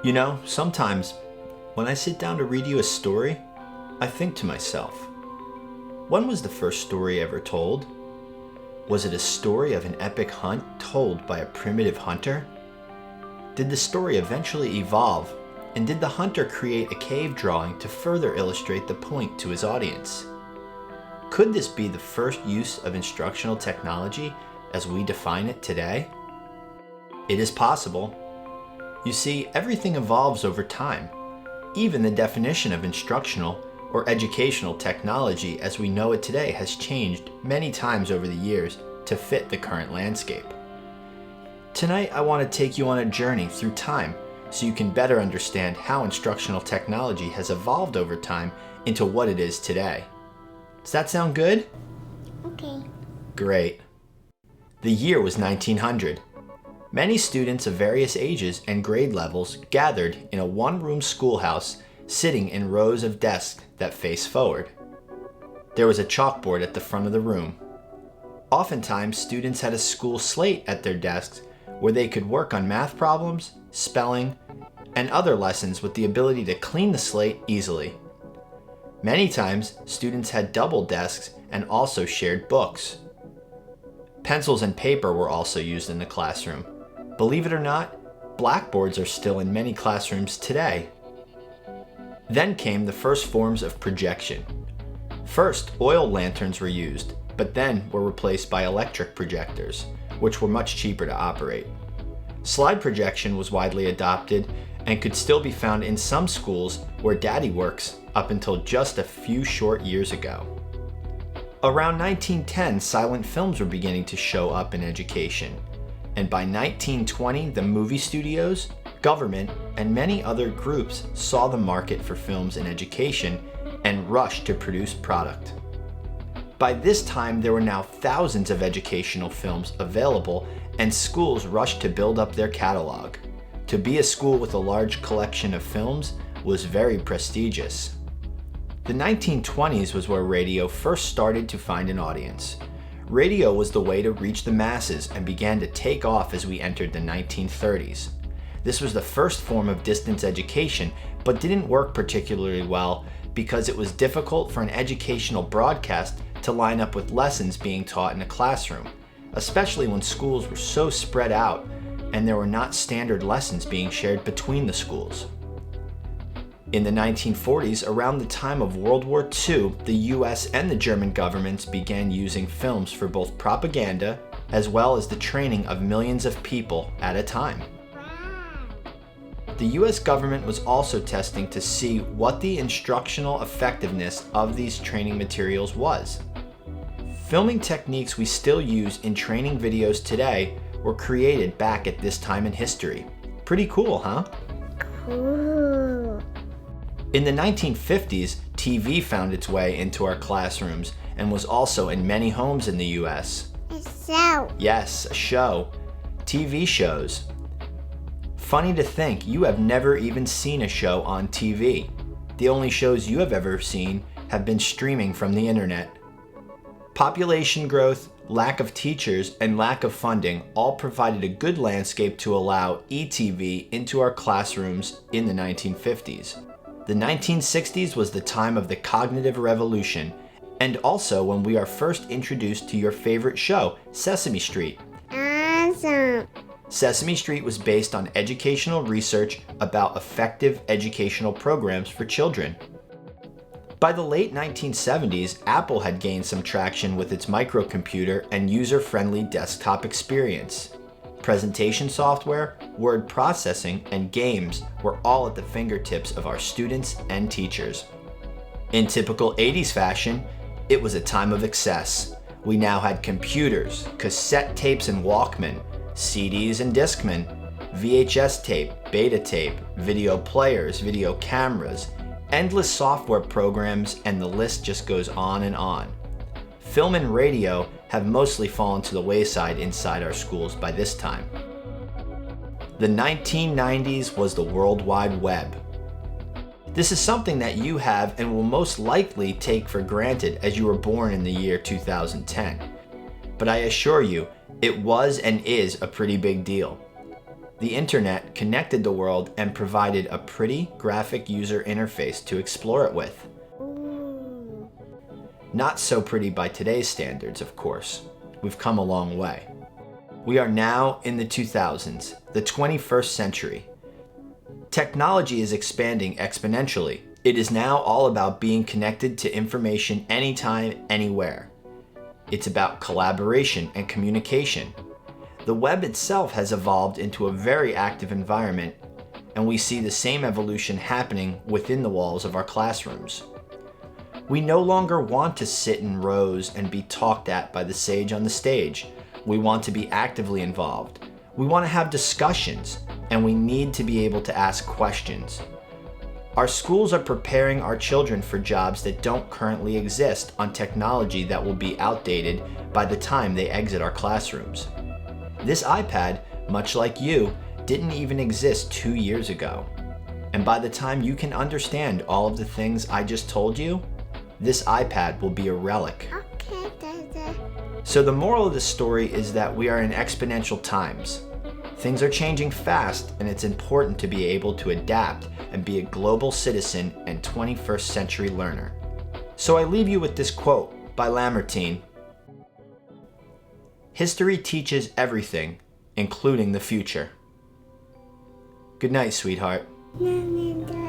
You know, sometimes when I sit down to read you a story, I think to myself, when was the first story ever told? Was it a story of an epic hunt told by a primitive hunter? Did the story eventually evolve, and did the hunter create a cave drawing to further illustrate the point to his audience? Could this be the first use of instructional technology as we define it today? It is possible. You see, everything evolves over time. Even the definition of instructional or educational technology as we know it today has changed many times over the years to fit the current landscape. Tonight, I want to take you on a journey through time so you can better understand how instructional technology has evolved over time into what it is today. Does that sound good? Okay. Great. The year was 1900. Many students of various ages and grade levels gathered in a one-room schoolhouse sitting in rows of desks that face forward. There was a chalkboard at the front of the room. Oftentimes, students had a school slate at their desks where they could work on math problems, spelling, and other lessons with the ability to clean the slate easily. Many times, students had double desks and also shared books. Pencils and paper were also used in the classroom. Believe it or not, blackboards are still in many classrooms today. Then came the first forms of projection. First, oil lanterns were used, but then were replaced by electric projectors, which were much cheaper to operate. Slide projection was widely adopted and could still be found in some schools where Daddy works up until just a few short years ago. Around 1910, silent films were beginning to show up in education, and by 1920, the movie studios, government, and many other groups saw the market for films in education and rushed to produce product. By this time, there were now thousands of educational films available, and schools rushed to build up their catalog. To be a school with a large collection of films was very prestigious. The 1920s was where radio first started to find an audience. Radio was the way to reach the masses and began to take off as we entered the 1930s. This was the first form of distance education, but didn't work particularly well because it was difficult for an educational broadcast to line up with lessons being taught in a classroom, especially when schools were so spread out and there were not standard lessons being shared between the schools. In the 1940s, around the time of World War II, the US and the German governments began using films for both propaganda as well as the training of millions of people at a time. The US government was also testing to see what the instructional effectiveness of these training materials was. Filming techniques we still use in training videos today were created back at this time in history. Pretty cool, huh? Cool. In the 1950s, TV found its way into our classrooms and was also in many homes in the US. So. Yes, a show. TV shows. Funny to think, you have never even seen a show on TV. The only shows you have ever seen have been streaming from the internet. Population growth, lack of teachers, and lack of funding all provided a good landscape to allow ETV into our classrooms in the 1950s. The 1960s was the time of the cognitive revolution, and also when we are first introduced to your favorite show, Sesame Street. Awesome. Sesame Street was based on educational research about effective educational programs for children. By the late 1970s, Apple had gained some traction with its microcomputer and user-friendly desktop experience. Presentation software, word processing, and games were all at the fingertips of our students and teachers. In typical 80s fashion, it was a time of excess. We now had computers, cassette tapes and Walkman, CDs and Discman, VHS tape, beta tape, video players, video cameras, endless software programs, and the list just goes on and on. Film and radio have mostly fallen to the wayside inside our schools by this time. The 1990s was the World Wide Web. This is something that you have and will most likely take for granted as you were born in the year 2010. But I assure you, it was and is a pretty big deal. The internet connected the world and provided a pretty graphic user interface to explore it with. Ooh. Not so pretty by today's standards, of course. We've come a long way. We are now in the 2000s, the 21st century. Technology is expanding exponentially. It is now all about being connected to information anytime, anywhere. It's about collaboration and communication. The web itself has evolved into a very active environment, and we see the same evolution happening within the walls of our classrooms. We no longer want to sit in rows and be talked at by the sage on the stage. We want to be actively involved. We want to have discussions, and we need to be able to ask questions. Our schools are preparing our children for jobs that don't currently exist on technology that will be outdated by the time they exit our classrooms. This iPad, much like you, didn't even exist 2 years ago. And by the time you can understand all of the things I just told you, this iPad will be a relic. Okay, Dada. So the moral of the story is that we are in exponential times. Things are changing fast, and it's important to be able to adapt and be a global citizen and 21st century learner. So I leave you with this quote by Lamartine. History teaches everything, including the future. Good night, sweetheart. No, no, no.